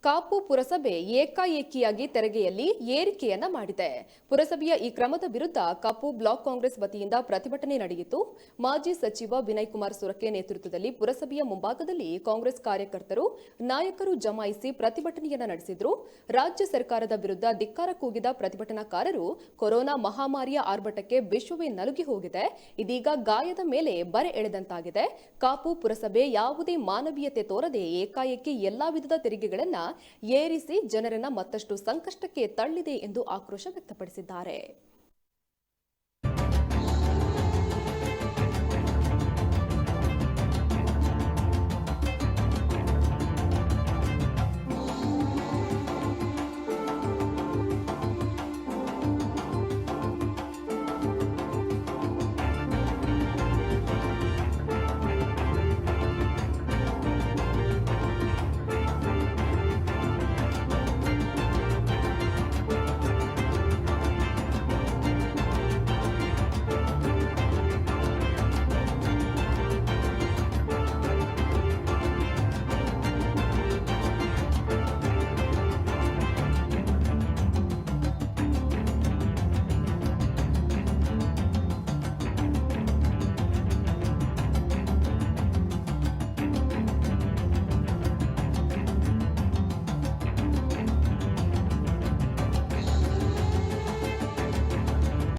ಕಾಪು ಪುರಸಭೆ ಏಕಾಏಕಿಯಾಗಿ ತೆರಿಗೆಯಲ್ಲಿ ಏರಿಕೆಯನ್ನ ಮಾಡಿದೆ. ಪುರಸಭೆಯ ಈ ಕ್ರಮದ ವಿರುದ್ಧ ಕಾಪು ಬ್ಲಾಕ್ ಕಾಂಗ್ರೆಸ್ ವತಿಯಿಂದ ಪ್ರತಿಭಟನೆ ನಡೆಯಿತು. ಮಾಜಿ ಸಚಿವ ವಿನಯ್ ಕುಮಾರ್ ಸುರಕೆ ನೇತೃತ್ವದಲ್ಲಿ ಪುರಸಭೆಯ ಮುಂಭಾಗದಲ್ಲಿ ಕಾಂಗ್ರೆಸ್ ಕಾರ್ಯಕರ್ತರು, ನಾಯಕರು ಜಮಾಯಿಸಿ ಪ್ರತಿಭಟನೆಯನ್ನ ನಡೆಸಿದ್ರು. ರಾಜ್ಯ ಸರ್ಕಾರದ ವಿರುದ್ಧ ಧಿಕ್ಕಾರ ಕೂಗಿದ ಪ್ರತಿಭಟನಾಕಾರರು, ಕೊರೋನಾ ಮಹಾಮಾರಿಯ ಆರ್ಭಟಕ್ಕೆ ವಿಶ್ವವೇ ನಲುಗಿ ಹೋಗಿದೆ, ಇದೀಗ ಗಾಯದ ಮೇಲೆ ಬರೆ ಎಳೆದಂತಾಗಿದೆ. ಕಾಪು ಪುರಸಭೆ ಯಾವುದೇ ಮಾನವೀಯತೆ ತೋರದೆ ಏಕಾಏಕಿ ಎಲ್ಲಾ ವಿಧದ ತೆರಿಗೆಗಳನ್ನ ಏರಿಸಿ ಜನರನ್ನ ಮತ್ತಷ್ಟು ಸಂಕಷ್ಟಕ್ಕೆ ತಳ್ಳಿದೆ ಎಂದು ಆಕ್ರೋಶ ವ್ಯಕ್ತಪಡಿಸಿದ್ದಾರೆ.